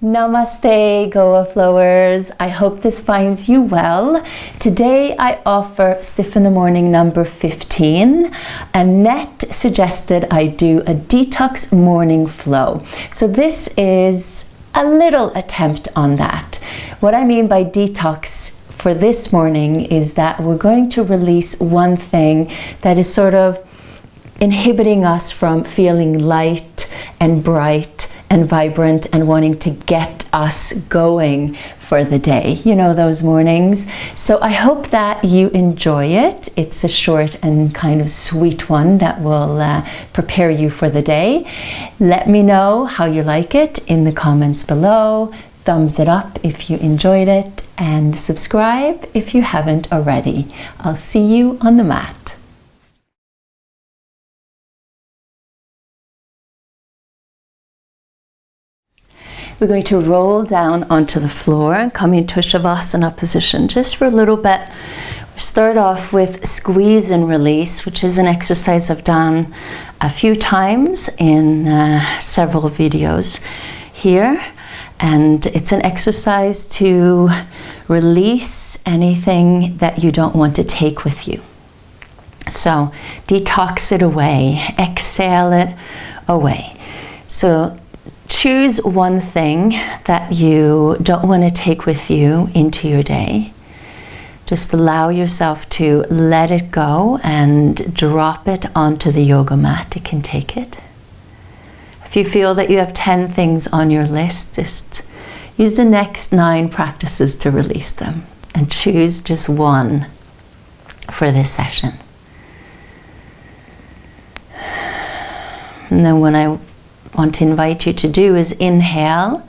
Namaste, Goa Flowers. I hope this finds you well. Today I offer Stiff in the Morning number 15. Annette suggested I do a detox morning flow. So this is a little attempt on that. What I mean by detox for this morning is that we're going to release one thing that is sort of inhibiting us from feeling light and bright and vibrant and wanting to get us going for the day. You know, those mornings. So I hope that you enjoy it. It's a short and kind of sweet one that will prepare you for the day. Let me know how you like it in the comments below. Thumbs it up if you enjoyed it, and subscribe if you haven't already. I'll see you on the mat. We're going to roll down onto the floor and come into a Shavasana position just for a little bit. We start off with squeeze and release, which is an exercise I've done a few times in several videos here. And it's an exercise to release anything that you don't want to take with you. So detox it away, exhale it away. So choose one thing that you don't want to take with you into your day. Just allow yourself to let it go and drop it onto the yoga mat. You can take it. If you feel that you have 10 things on your list, just use the next 9 practices to release them and choose just one for this session. And then when I want to invite you to do is inhale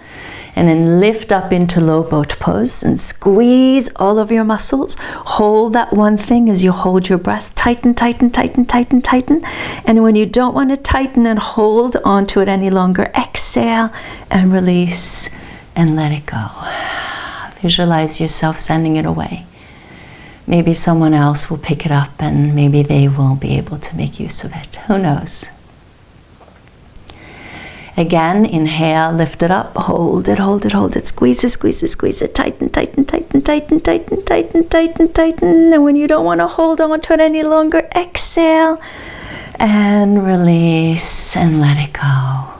and then lift up into low boat pose and squeeze all of your muscles. Hold that one thing as you hold your breath. Tighten, tighten, tighten, tighten, tighten. And when you don't want to tighten and hold onto it any longer, exhale and release and let it go. Visualize yourself sending it away. Maybe someone else will pick it up and maybe they will be able to make use of it. Who knows? Again, inhale, lift it up, hold it, hold it, hold it, squeeze it, squeeze it, squeeze it, tighten, tighten, tighten, tighten, tighten, tighten, tighten, tighten. And when you don't want to hold on to it any longer, exhale and release and let it go.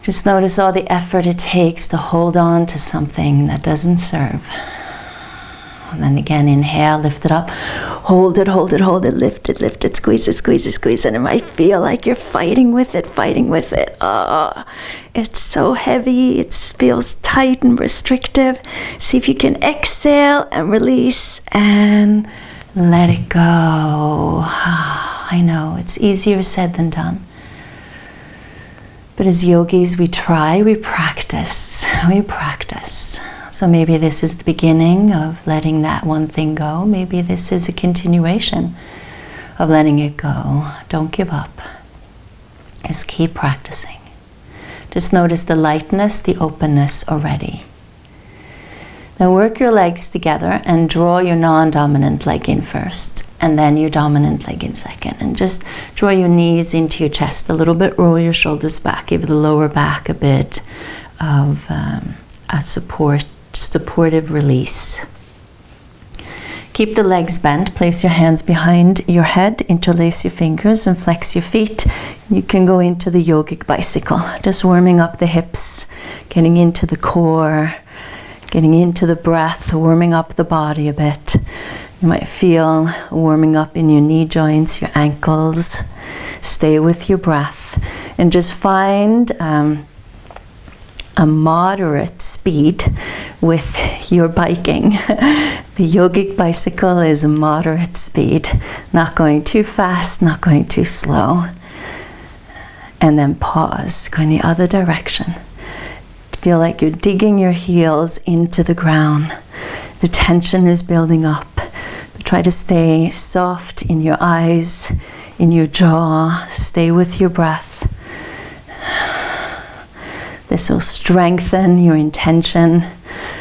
Just notice all the effort it takes to hold on to something that doesn't serve. And then again, inhale, lift it up, hold it, hold it, hold it, lift it, squeeze it, squeeze it, squeeze it. And it might feel like you're fighting with it, fighting with it. It's so heavy, it feels tight and restrictive. See if you can exhale and release and let it go. I know, it's easier said than done. But as yogis, we try, we practice, we practice. So maybe this is the beginning of letting that one thing go. Maybe this is a continuation of letting it go. Don't give up. Just keep practicing. Just notice the lightness, the openness already. Then work your legs together and draw your non-dominant leg in first, and then your dominant leg in second. And just draw your knees into your chest a little bit, roll your shoulders back, give the lower back a bit of a supportive release. Keep the legs bent, place your hands behind your head, interlace your fingers and flex your feet. You can go into the Yogic Bicycle, just warming up the hips, getting into the core, getting into the breath, warming up the body a bit. You might feel warming up in your knee joints, your ankles. Stay with your breath and just find a moderate speed with your biking. The Yogic Bicycle is a moderate speed, not going too fast, not going too slow. And then pause, going the other direction. Feel like you're digging your heels into the ground. The tension is building up. Try to stay soft in your eyes, in your jaw. Stay with your breath. This will strengthen your intention.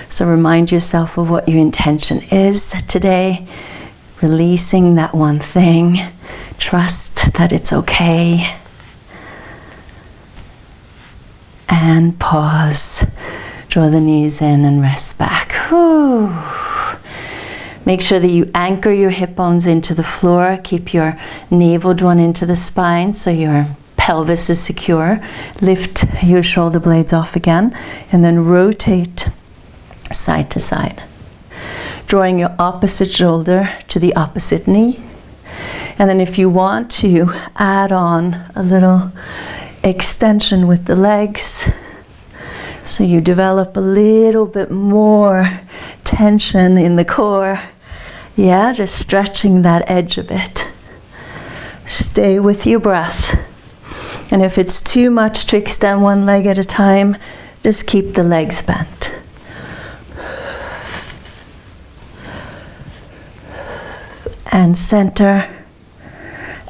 So remind yourself of what your intention is today. Releasing that one thing. Trust that it's okay. And pause. Draw the knees in and rest back. Whew. Make sure that you anchor your hip bones into the floor. Keep your navel drawn into the spine so your pelvis is secure. Lift your shoulder blades off again and then rotate side to side. Drawing your opposite shoulder to the opposite knee. And then if you want to add on a little extension with the legs, so you develop a little bit more tension in the core. Yeah, just stretching that edge a bit. Stay with your breath. And if it's too much to extend one leg at a time, just keep the legs bent. And center.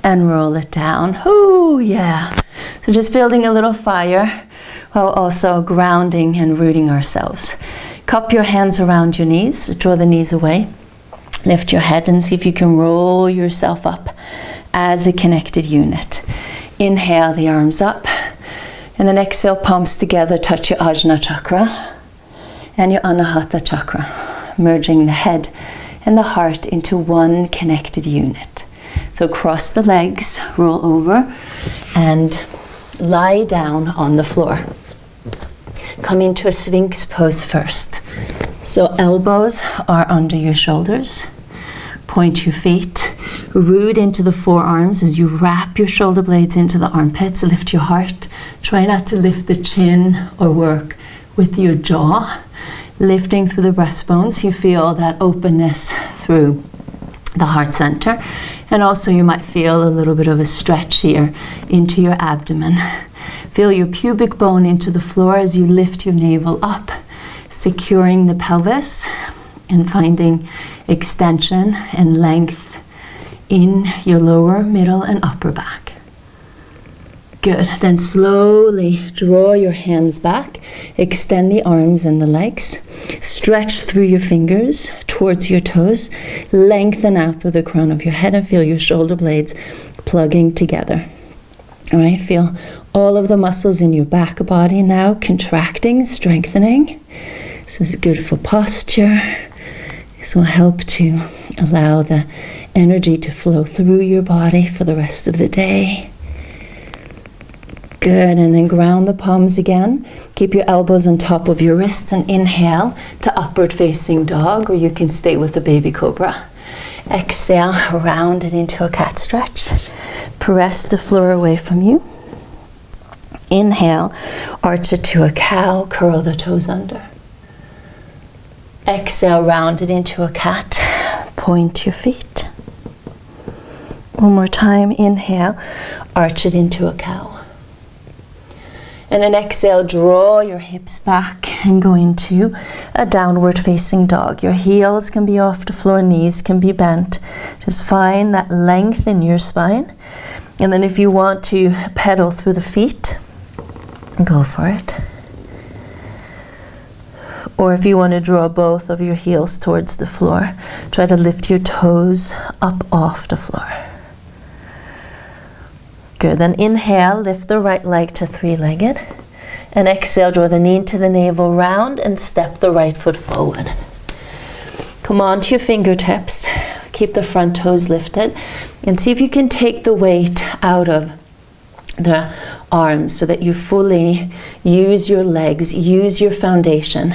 And roll it down. Oh, yeah. So just building a little fire while also grounding and rooting ourselves. Cup your hands around your knees. Draw the knees away. Lift your head and see if you can roll yourself up as a connected unit. Inhale the arms up. And then exhale, palms together, touch your Ajna chakra and your Anahata chakra, merging the head and the heart into one connected unit. So cross the legs, roll over, and lie down on the floor. Come into a Sphinx pose first. So elbows are under your shoulders. Point your feet. Root into the forearms as you wrap your shoulder blades into the armpits. Lift your heart. Try not to lift the chin or work with your jaw. Lifting through the breastbones, you feel that openness through the heart center. And also you might feel a little bit of a stretch here into your abdomen. Feel your pubic bone into the floor as you lift your navel up, securing the pelvis and finding extension and length in your lower, middle, and upper back. Good. Then slowly draw your hands back, extend the arms and the legs, stretch through your fingers towards your toes, lengthen out through the crown of your head and feel your shoulder blades plugging together. All right, feel all of the muscles in your back body now contracting, strengthening. This is good for posture. This will help to allow the energy to flow through your body for the rest of the day. Good, and then ground the palms again. Keep your elbows on top of your wrists and inhale to upward facing dog, or you can stay with a baby cobra. Exhale, round it into a cat stretch. Press the floor away from you. Inhale, arch it to a cow, curl the toes under. Exhale, round it into a cat. Point your feet. One more time, inhale, arch it into a cow. And then exhale, draw your hips back and go into a downward facing dog. Your heels can be off the floor, knees can be bent. Just find that length in your spine. And then if you want to pedal through the feet, go for it. Or if you want to draw both of your heels towards the floor, try to lift your toes up off the floor. Good, then inhale, lift the right leg to three-legged. And exhale, draw the knee to the navel round and step the right foot forward. Come on to your fingertips. Keep the front toes lifted. And see if you can take the weight out of the arms so that you fully use your legs, use your foundation.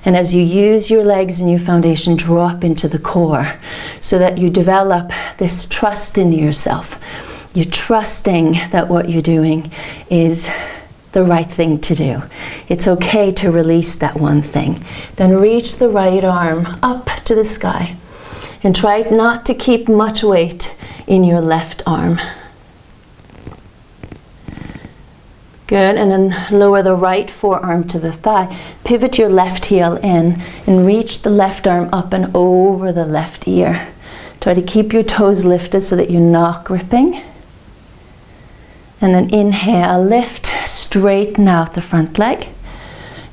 And as you use your legs and your foundation, drop into the core so that you develop this trust in yourself. You're trusting that what you're doing is the right thing to do. It's okay to release that one thing. Then reach the right arm up to the sky and try not to keep much weight in your left arm. Good, and then lower the right forearm to the thigh. Pivot your left heel in and reach the left arm up and over the left ear. Try to keep your toes lifted so that you're not gripping. And then inhale, lift, straighten out the front leg.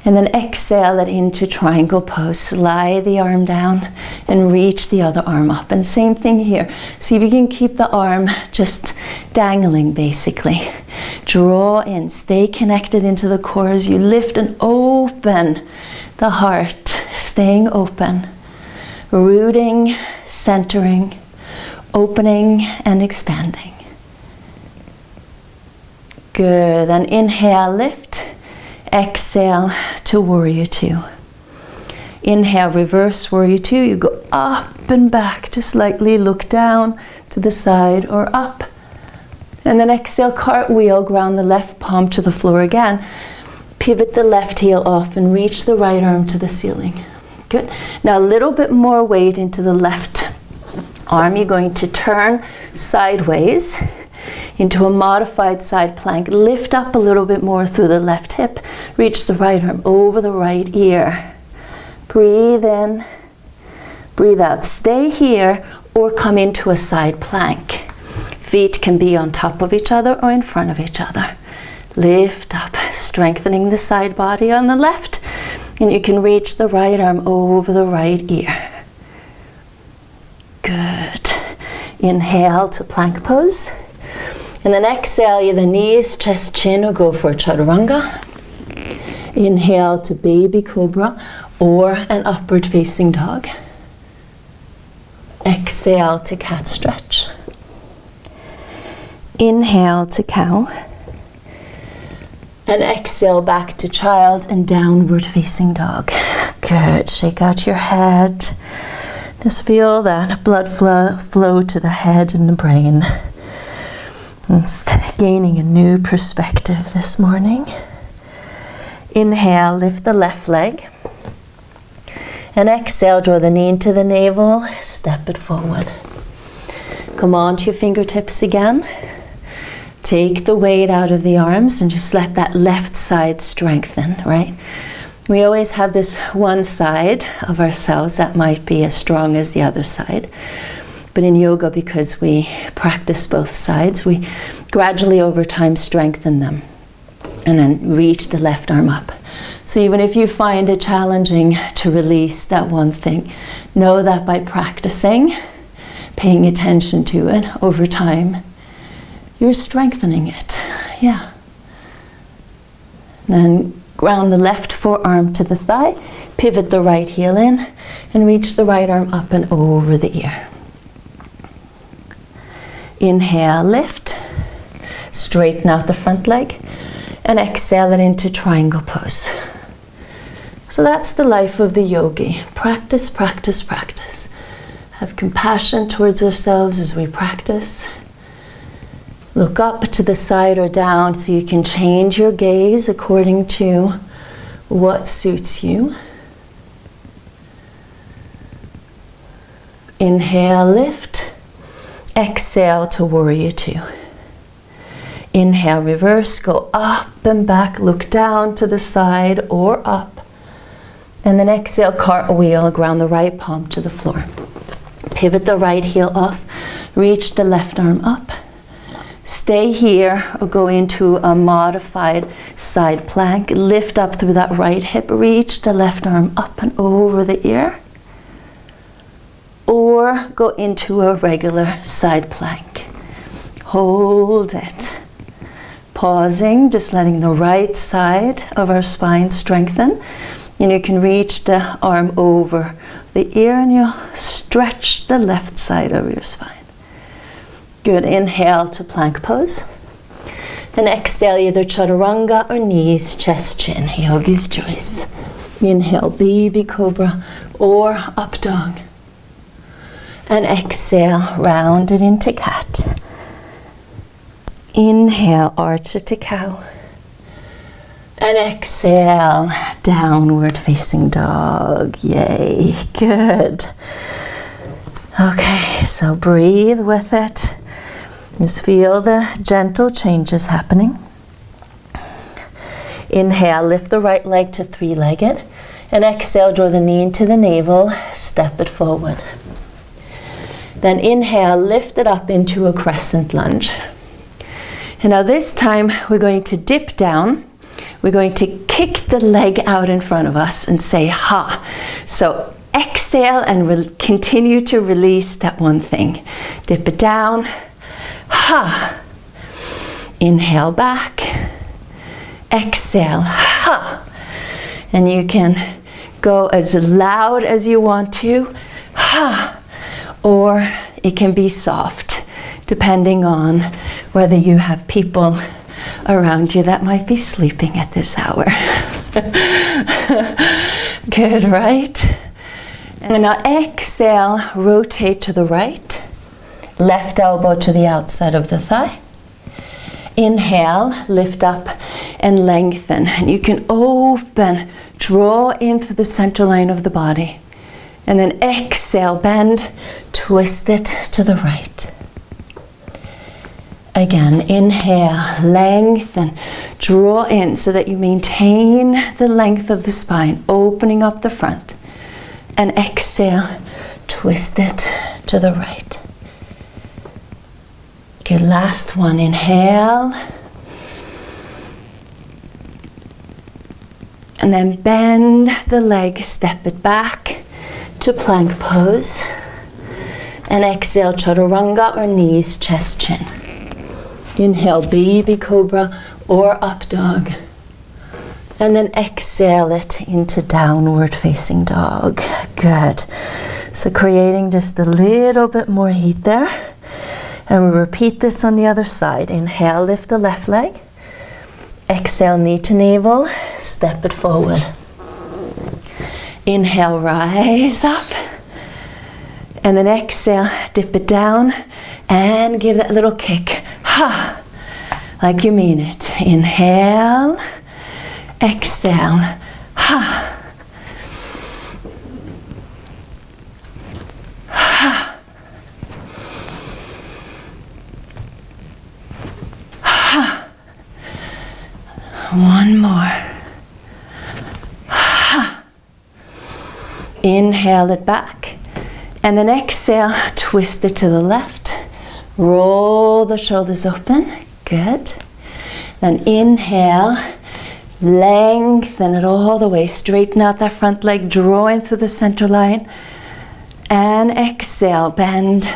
And then exhale it into triangle pose. Slide the arm down and reach the other arm up. And same thing here. See if you can keep the arm just dangling basically. Draw in, stay connected into the core as you lift and open the heart, staying open, rooting, centering, opening and expanding. Good, then inhale, lift, exhale to warrior two. Inhale, reverse warrior two, you go up and back to slightly look down to the side or up. And then exhale, cartwheel, ground the left palm to the floor again. Pivot the left heel off and reach the right arm to the ceiling. Good. Now a little bit more weight into the left arm. You're going to turn sideways into a modified side plank. Lift up a little bit more through the left hip. Reach the right arm over the right ear. Breathe in, breathe out. Stay here or come into a side plank. Feet can be on top of each other or in front of each other. Lift up, strengthening the side body on the left, and you can reach the right arm over the right ear. Good. Inhale to plank pose. And then exhale, either knees, chest, chin, or go for a chaturanga. Inhale to baby cobra or an upward facing dog. Exhale to cat stretch. Inhale to cow. And exhale back to child and downward facing dog. Good. Shake out your head. Just feel that blood flow to the head and the brain. It's gaining a new perspective this morning. Inhale, lift the left leg. And exhale, draw the knee into the navel, step it forward. Come on to your fingertips again. Take the weight out of the arms and just let that left side strengthen, right? We always have this one side of ourselves that might be as strong as the other side. But in yoga, because we practice both sides, we gradually over time strengthen them and then reach the left arm up. So even if you find it challenging to release that one thing, know that by practicing, paying attention to it over time, you're strengthening it. Yeah. Then ground the left forearm to the thigh, pivot the right heel in, and reach the right arm up and over the ear. Inhale, lift, straighten out the front leg, and exhale it into triangle pose. So that's the life of the yogi. Practice, practice, practice. Have compassion towards ourselves as we practice. Look up to the side or down so you can change your gaze according to what suits you. Inhale, lift. Exhale to warrior two. Inhale, reverse, go up and back, look down to the side or up. And then exhale, cartwheel, ground the right palm to the floor. Pivot the right heel off, reach the left arm up. Stay here or go into a modified side plank. Lift up through that right hip, reach the left arm up and over the ear. Or go into a regular side plank. Hold it. Pausing, just letting the right side of our spine strengthen. And you can reach the arm over the ear and you'll stretch the left side of your spine. Good. Inhale to plank pose. And exhale, either chaturanga or knees, chest, chin. Yogi's choice. Inhale, baby cobra or up dog. And exhale, round it into cat. Inhale, arch it to cow. And exhale, downward facing dog. Yay, good. Okay, so breathe with it. Just feel the gentle changes happening. Inhale, lift the right leg to three-legged. And exhale, draw the knee into the navel, step it forward. Then inhale, lift it up into a crescent lunge. And now this time we're going to dip down. We're going to kick the leg out in front of us and say ha. So exhale and continue to release that one thing. Dip it down, ha. Inhale back. Exhale. Ha. And you can go as loud as you want to. Ha. Or it can be soft, depending on whether you have people around you that might be sleeping at this hour. Good, right? And now exhale, rotate to the right. Left elbow to the outside of the thigh. Inhale, lift up and lengthen. And you can open, draw in through the center line of the body. And then exhale, bend, twist it to the right. Again, inhale, lengthen, draw in so that you maintain the length of the spine, opening up the front. And exhale, twist it to the right. Good, last one, inhale. And then bend the leg, step it back to plank pose. And exhale, chaturanga or knees, chest, chin. Inhale, baby cobra or up dog. And then exhale it into downward facing dog. Good. So creating just a little bit more heat there. And we repeat this on the other side. Inhale, lift the left leg. Exhale, knee to navel, step it forward. Inhale, rise up. And then exhale, dip it down and give that little kick. Ha! Like you mean it. Inhale, exhale, ha! Ha! Ha! One more. Ha! Inhale it back. And then exhale, twist it to the left. Roll the shoulders open. Good. Then inhale, lengthen it all the way. Straighten out that front leg, draw in through the center line. And exhale, bend,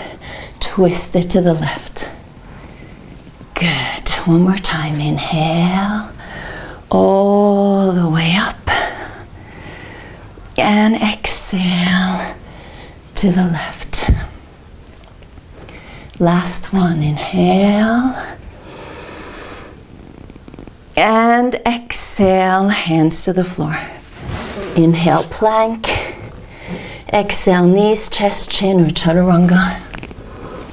twist it to the left. Good. One more time. Inhale, all the way up. And exhale to the left. Last one, inhale. And exhale, hands to the floor. Inhale, plank. Exhale, knees, chest, chin, or chaturanga.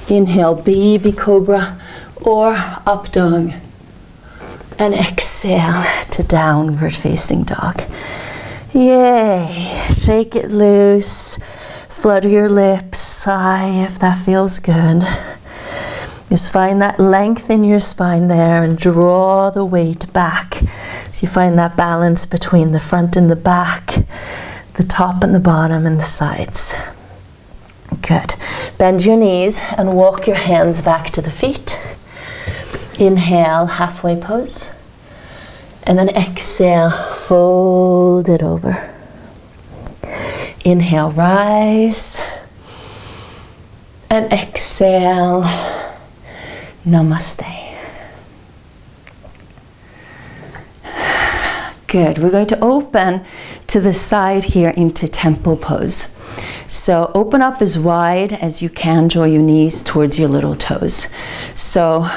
Inhale, baby cobra or up dog. And exhale to downward facing dog. Yay. Shake it loose. Flutter your lips, sigh if that feels good. Just find that length in your spine there and draw the weight back. So you find that balance between the front and the back, the top and the bottom and the sides. Good. Bend your knees and walk your hands back to the feet. Inhale, halfway pose. And then exhale, fold it over. Inhale, rise. And exhale, namaste. Good. We're going to open to the side here into temple pose. So open up as wide as you can, draw your knees towards your little toes. So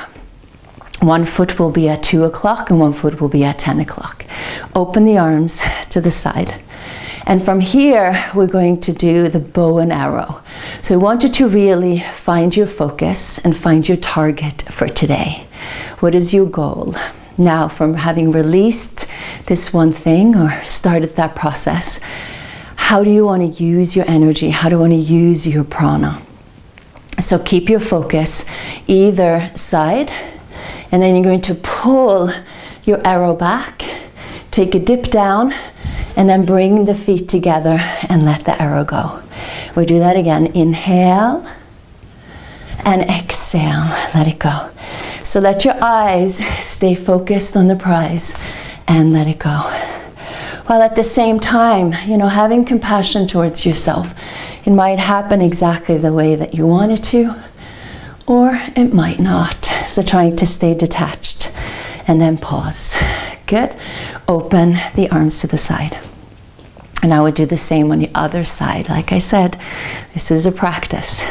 one foot will be at 2 o'clock and one foot will be at 10 o'clock. Open the arms to the side. And from here, we're going to do the bow and arrow. So I want you to really find your focus and find your target for today. What is your goal? Now, from having released this one thing or started that process, how do you want to use your energy? How do you want to use your prana? So keep your focus either side, and then you're going to pull your arrow back, take a dip down, and then bring the feet together and let the arrow go. We'll do that again. Inhale and exhale. Let it go. So let your eyes stay focused on the prize and let it go. While at the same time, having compassion towards yourself. It might happen exactly the way that you want it to, or it might not. So trying to stay detached, and then pause. Good. Open the arms to the side. And I would do the same on the other side. Like I said, this is a practice.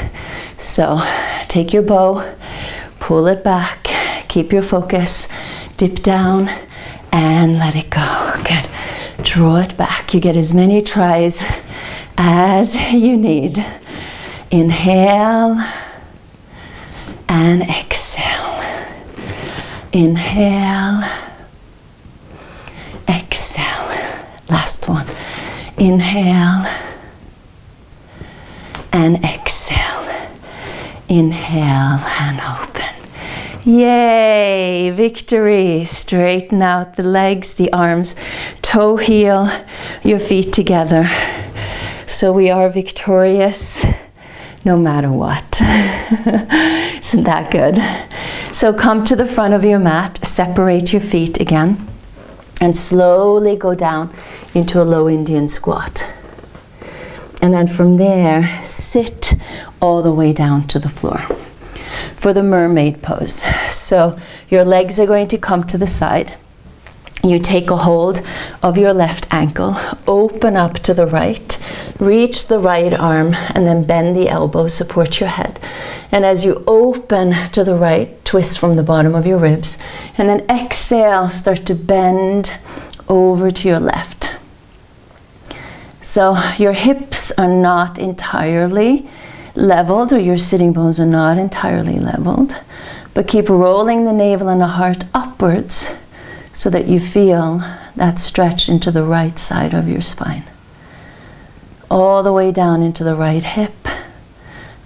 So take your bow, pull it back, keep your focus, dip down, and let it go. Good. Draw it back. You get as many tries as you need. Inhale and exhale. Inhale, exhale. Last one. Inhale and exhale. Inhale and open. Yay, victory. Straighten out the legs, the arms, toe heel, your feet together. So we are victorious no matter what. Isn't that good? So come to the front of your mat, separate your feet again, and slowly go down into a low Indian squat. And then from there, sit all the way down to the floor for the mermaid pose. So your legs are going to come to the side. You take a hold of your left ankle, open up to the right, reach the right arm, and then bend the elbow, support your head. And as you open to the right, twist from the bottom of your ribs, and then exhale, start to bend over to your left. So your hips are not entirely leveled, or your sitting bones are not entirely leveled, but keep rolling the navel and the heart upwards so that you feel that stretch into the right side of your spine. All the way down into the right hip,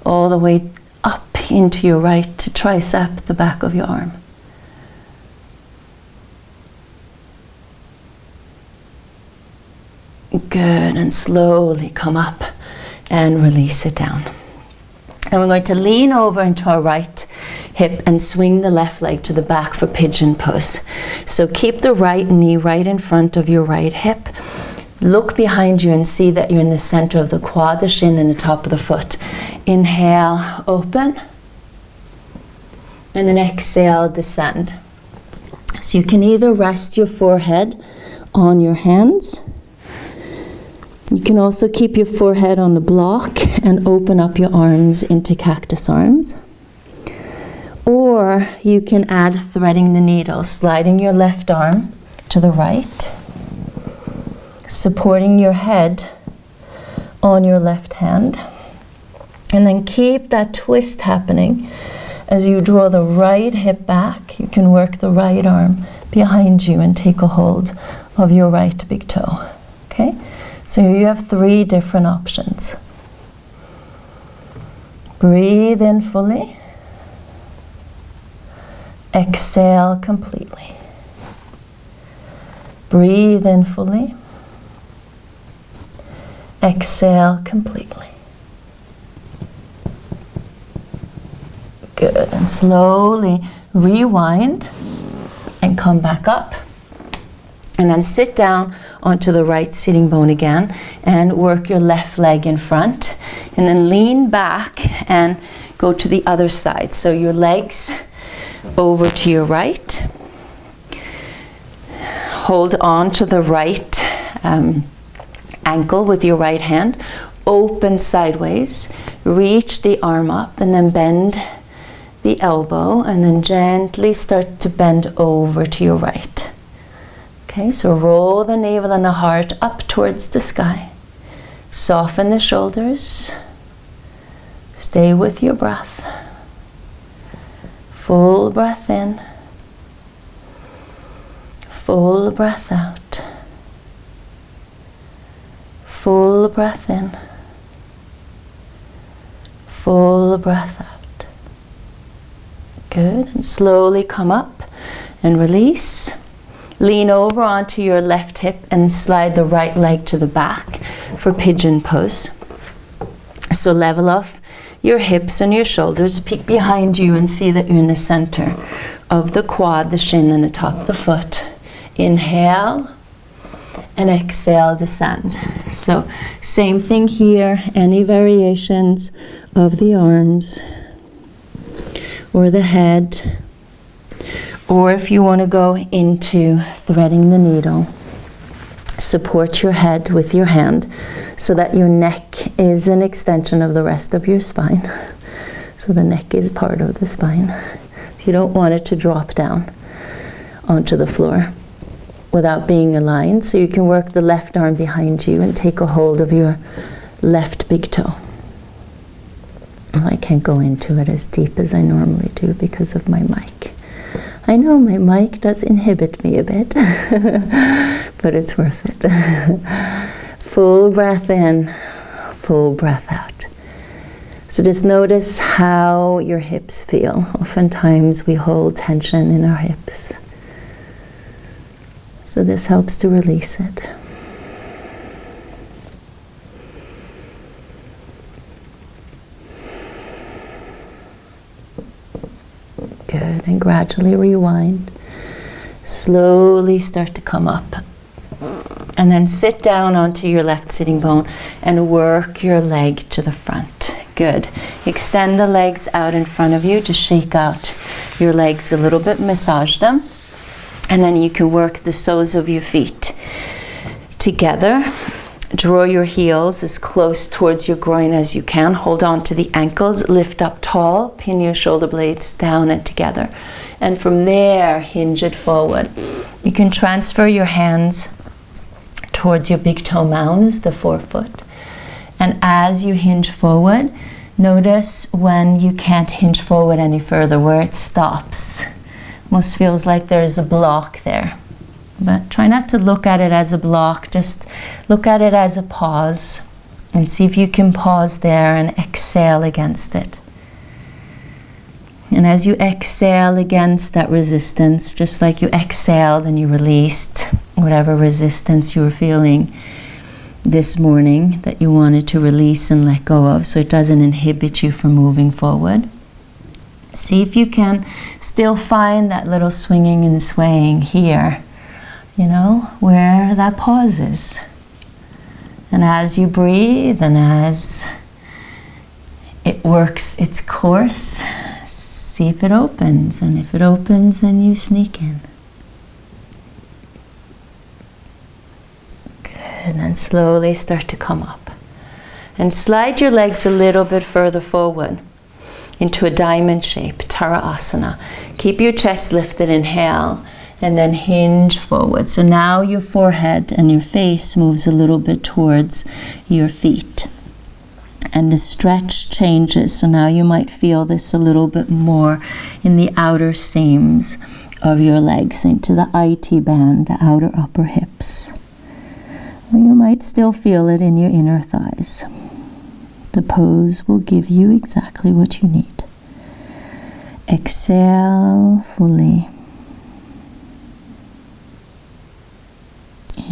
all the way up into your right tricep, the back of your arm. Good, and slowly come up and release it down. And we're going to lean over into our right hip and swing the left leg to the back for pigeon pose. So keep the right knee right in front of your right hip. Look behind you and see that you're in the center of the quad, the shin, and the top of the foot. Inhale, open. And then exhale, descend. So you can either rest your forehead on your hands. You can also keep your forehead on the block and open up your arms into cactus arms. Or you can add threading the needle, sliding your left arm to the right, supporting your head on your left hand, and then keep that twist happening as you draw the right hip back. You can work the right arm behind you and take a hold of your right big toe. Okay? So you have 3 different options. Breathe in fully. Exhale completely. Breathe in fully. Exhale completely. Good. And slowly rewind and come back up. And then sit down onto the right sitting bone again and work your left leg in front. And then lean back and go to the other side. So your legs over to your right. Hold on to the right ankle with your right hand. Open sideways. Reach the arm up and then bend the elbow and then gently start to bend over to your right. Okay, so roll the navel and the heart up towards the sky. Soften the shoulders. Stay with your breath. Full breath in. Full breath out. Full breath in. Full breath out. Good, and slowly come up and release. Lean over onto your left hip and slide the right leg to the back for pigeon pose. So level off your hips and your shoulders. Peek behind you and see that you're in the center of the quad, the shin, and the top of the foot. Inhale and exhale, descend. So same thing here, any variations of the arms. or the head. Or if you want to go into threading the needle, support your head with your hand so that your neck is an extension of the rest of your spine. So the neck is part of the spine. You don't want it to drop down onto the floor without being aligned. So you can work the left arm behind you and take a hold of your left big toe. I can't go into it as deep as I normally do because of my mic. I know my mic does inhibit me a bit, but it's worth it. Full breath in, full breath out. So just notice how your hips feel. Oftentimes we hold tension in our hips. So this helps to release it. Good, and gradually rewind. Slowly start to come up. And then sit down onto your left sitting bone and work your leg to the front. Good. Extend the legs out in front of you. Just shake out your legs a little bit, massage them. And then you can work the soles of your feet together. Draw your heels as close towards your groin as you can. Hold on to the ankles, lift up tall, pin your shoulder blades down and together. And from there, hinge it forward. You can transfer your hands towards your big toe mounds, the forefoot. And as you hinge forward, notice when you can't hinge forward any further, where it stops. Almost feels like there's a block there. But try not to look at it as a block, just look at it as a pause and see if you can pause there and exhale against it. And as you exhale against that resistance, just like you exhaled and you released whatever resistance you were feeling this morning that you wanted to release and let go of, so it doesn't inhibit you from moving forward. See if you can still find that little swinging and swaying here, you know, where that pause is. And as you breathe and as it works its course, see if it opens. And if it opens, then you sneak in. Good. And slowly start to come up. And slide your legs a little bit further forward into a diamond shape, Tara Asana. Keep your chest lifted, inhale. And then hinge forward. So now your forehead and your face moves a little bit towards your feet. And the stretch changes. So now you might feel this a little bit more in the outer seams of your legs, into the IT band, the outer upper hips. Or you might still feel it in your inner thighs. The pose will give you exactly what you need. Exhale fully.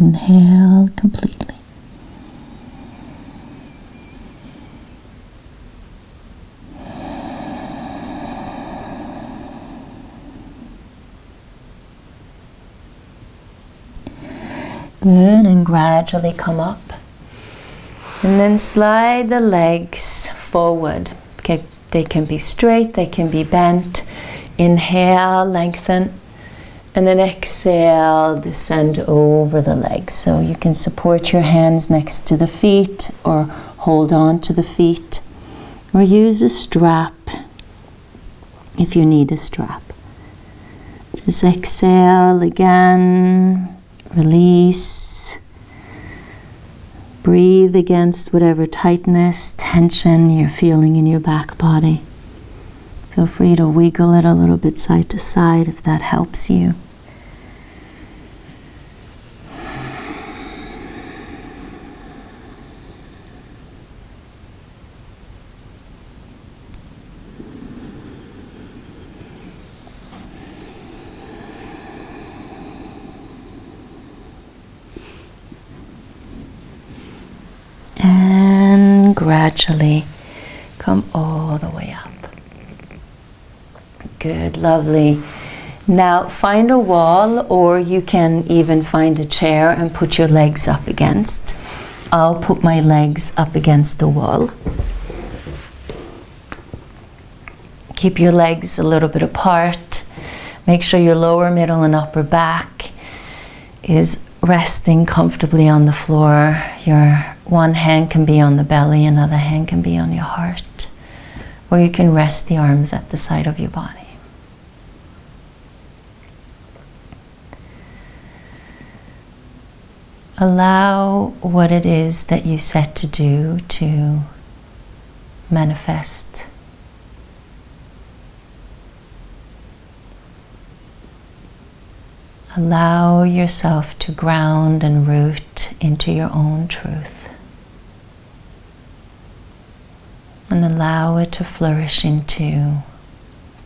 Inhale completely. Good, and gradually come up. And then slide the legs forward. Okay, they can be straight, they can be bent. Inhale, lengthen. And then exhale, descend over the legs. So you can support your hands next to the feet or hold on to the feet or use a strap if you need a strap. Just exhale again, release. Breathe against whatever tightness, tension you're feeling in your back body. Feel free to wiggle it a little bit side to side if that helps you. And gradually come all the way up. Good, lovely. Now find a wall, or you can even find a chair and put your legs up against. I'll put my legs up against the wall. Keep your legs a little bit apart. Make sure your lower, middle, and upper back is resting comfortably on the floor. Your one hand can be on the belly, another hand can be on your heart. Or you can rest the arms at the side of your body. Allow what it is that you set to do to manifest. Allow yourself to ground and root into your own truth. And allow it to flourish into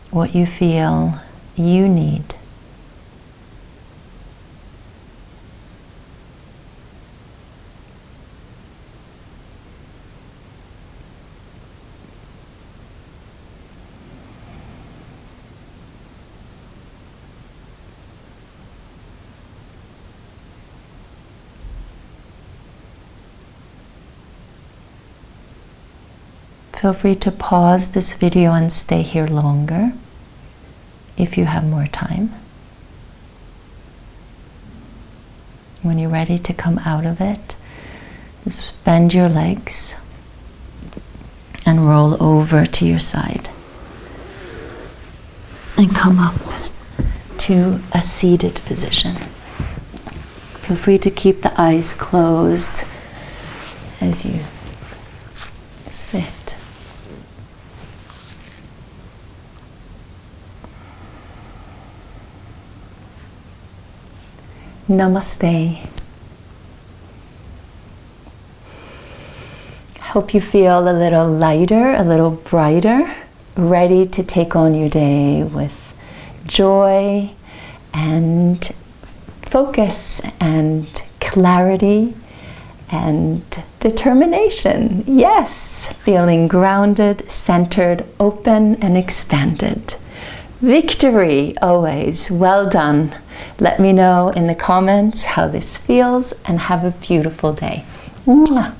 what you feel you need. Feel free to pause this video and stay here longer if you have more time. When you're ready to come out of it, just bend your legs and roll over to your side. And come up to a seated position. Feel free to keep the eyes closed as you sit. Namaste. Hope you feel a little lighter, a little brighter, ready to take on your day with joy and focus and clarity and determination. Yes, feeling grounded, centered, open, and expanded. Victory always. Well done. Let me know in the comments how this feels and have a beautiful day. Mwah.